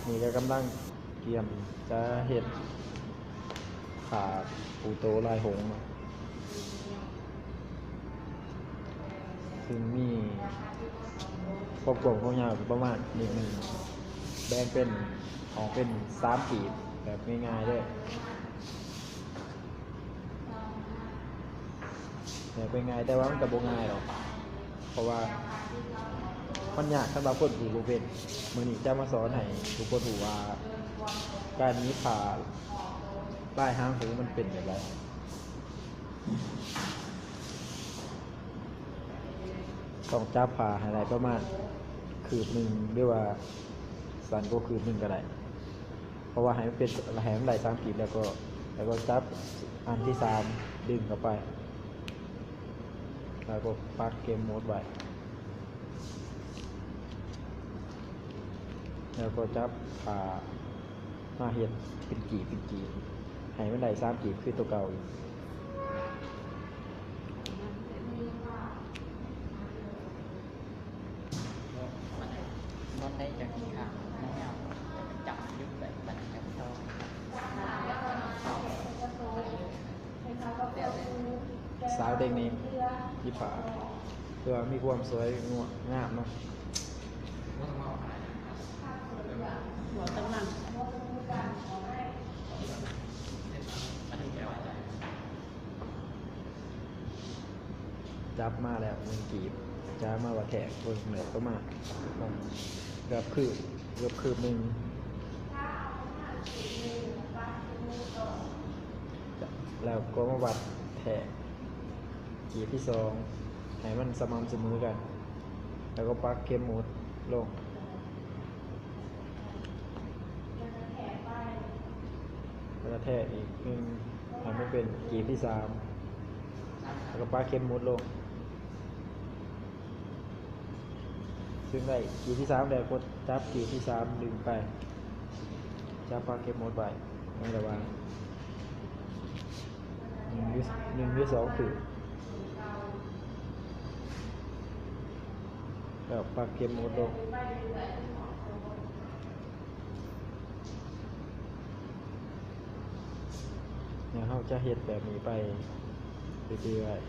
นี่ก็กำลังเตรียมจะเห็ดขาปูโตลายหงส์เนาะซึ่งมีความกว้างความยาวประมาณนิดหนึ่งแบ่งเป็นออกเป็น3 กีบแบบง่ายๆด้วยแบบเป็นง่ายแต่ว่ามันก็บ่ง่ายหรอกเพราะว่ามันยากสำหรับคนที่บ่เป็นมื้อนี้จะมาสอนให้ทุกคนรู้ว่าการนี้ขาลายหางหงส์มันเป็นอย่างไรต้องจับผ่าให้ได้ประมาณคืบหนึ่งหรือว่าสั้นก็คืบหนึ่งก็ได้เพราะว่าให้มันเป็นแหมไหล3 กีบแล้วก็จับอันที่3ดึงเข้าไปแล้วก็ปักเกมโหมดไว้แล้วก็จับผ่ามาเห็ดเป็นกีบให้มันได้3 กีบคือตัวเก่าอีกมันได้จากที่ขาไม่เอาจับยุบแบบมันจับโซ่สาวเด็กนี้ที่ผ่าเพื่อมีความสวยงามเนาะหัวตั้งนั่งจับมาแล้ว1 กีบจับมาว่าแทกเบิ่งเหนือก็มาเกือบคืบหนึ่งแล้วก็มาวัดแทกกีบที่2ให้มันสม่ำเสมอกันแล้วก็ปักเข็มหมุดลงแล้วก็แทกอีก1ให้มันเป็นกีบที่3แล้วก็ปักเข็มหมุดลงซึ่งได้กีบที่3แล้วกดจับกีบที่3ดึงไปจับปักเข็มหมุดไปในระหว่าง1 หรือ 2 คือแล้วปักเข็มหมุดลงเนี่ยเราจะเฮ็ดแบบนี้ไปเรื่อย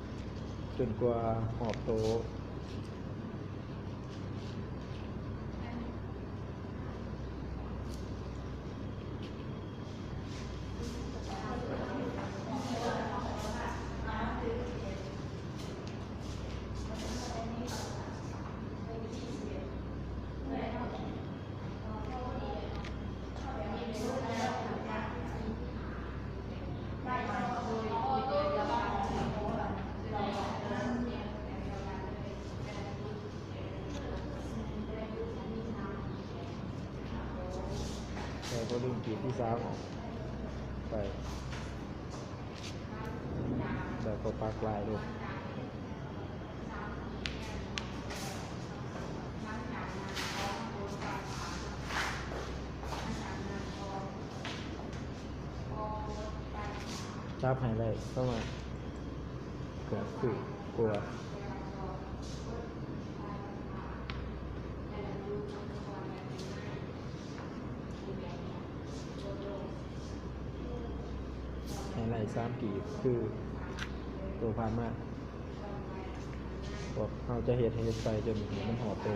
ๆจนกว่าหอบโตแล้วก็ดึงกีบที่3ออกไปแล้วก็ปักลายลงจับให้ได้เข้ามาเกิดคือกลัวให้ได้3 กีบคือตัวผ่านมากบอกเราจะเห็ดไปจนมันห่อโต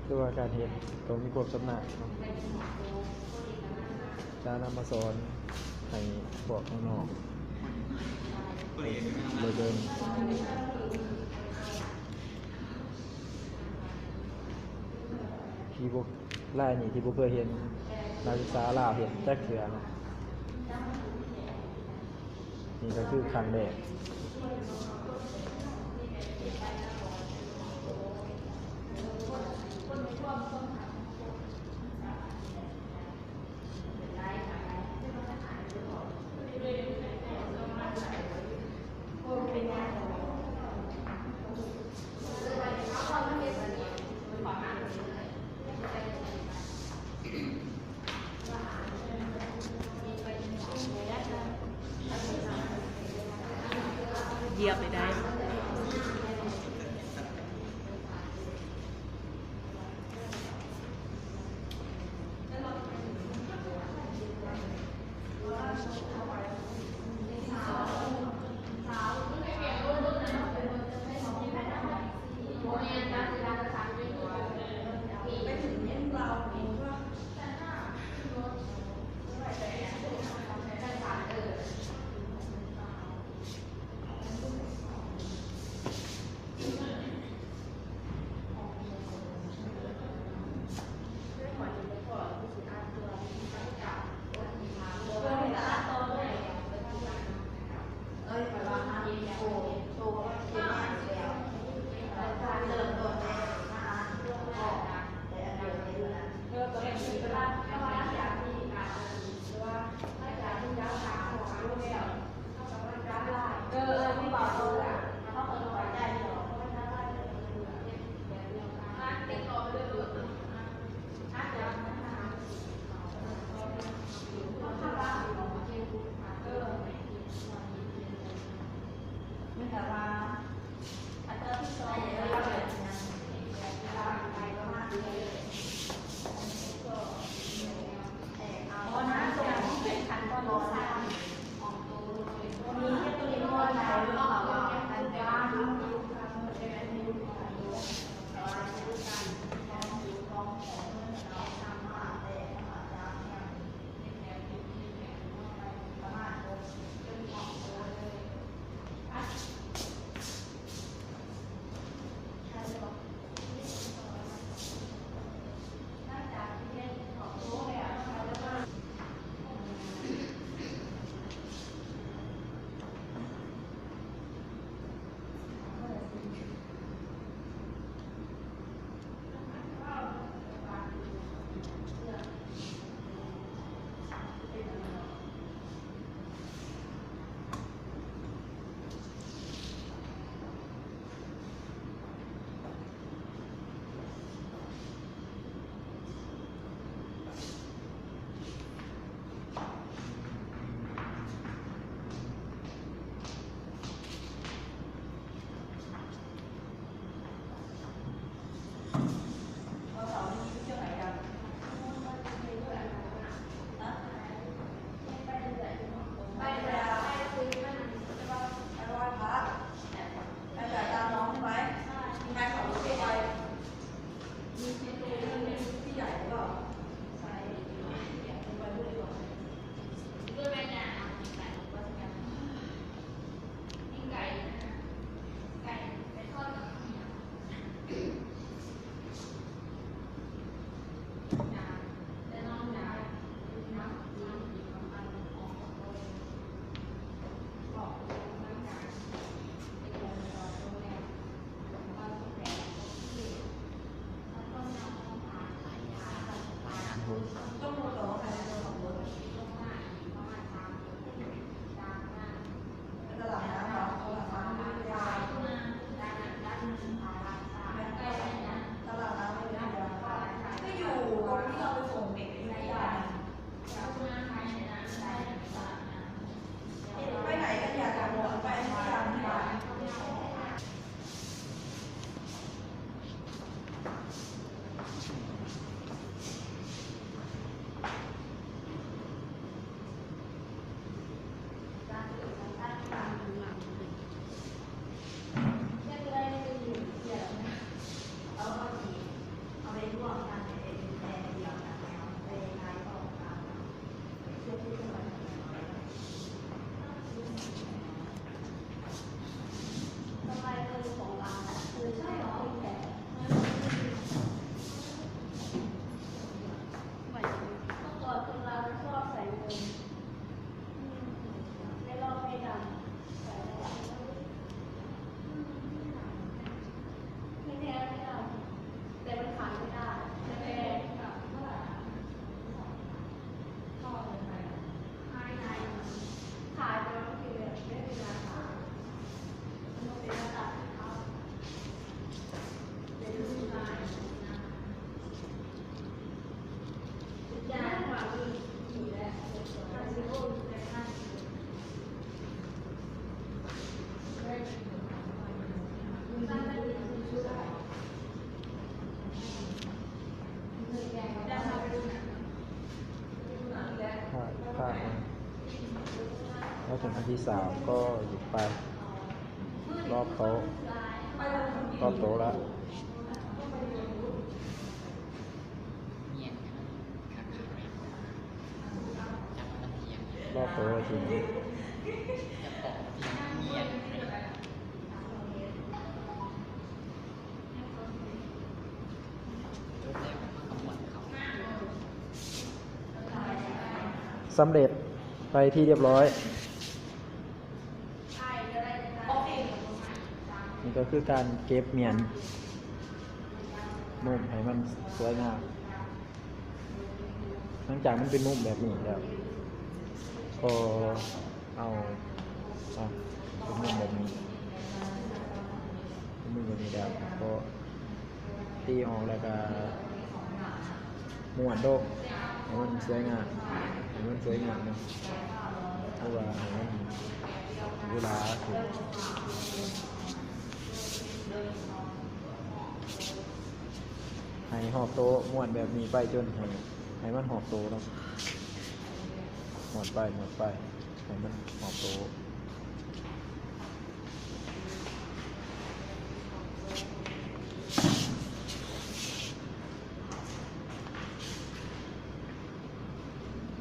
คือว่าการเห็ดต้องมีความชำนาญจะนำมาสอนให้พวกข้างนอกเลยเดินที่พวกไล่นี่ที่พวกเพื่อเห็นนักศึกษาลาวเห็นแจ็คเสือเนาะนี่ก็คือครั้งแรก เหยียบไปได้ เ อันที่สามก็หยุดไปรอบโต๊ะรอบโต๊ะแล้ว เงียบขาดขาดจับมันเทียง รอบโต๊ะทีนี้ จะปอกเทียงเงียบจบแล้วมันก็หมดเขา สำเร็จไปที่เรียบร้อย นี่ก็คือการเก็บเมียนมุมให้มันสวยงามหลังจากมันเป็นมุมแบบนี้แล้วก็เอาเป็นมุมแบบนี้เป็นมุมแบบนี้แล้วก็ตีออกแล้วก็ม้วนโดกให้มันสวยงามให้มันสวยงามเนาะเพราะว่าให้มันเวลาถึงให้หอบโตะม้วนแบบนี้ไปจนให้มันหอบโตะเนาะหมดไปให้มันหอบโตะ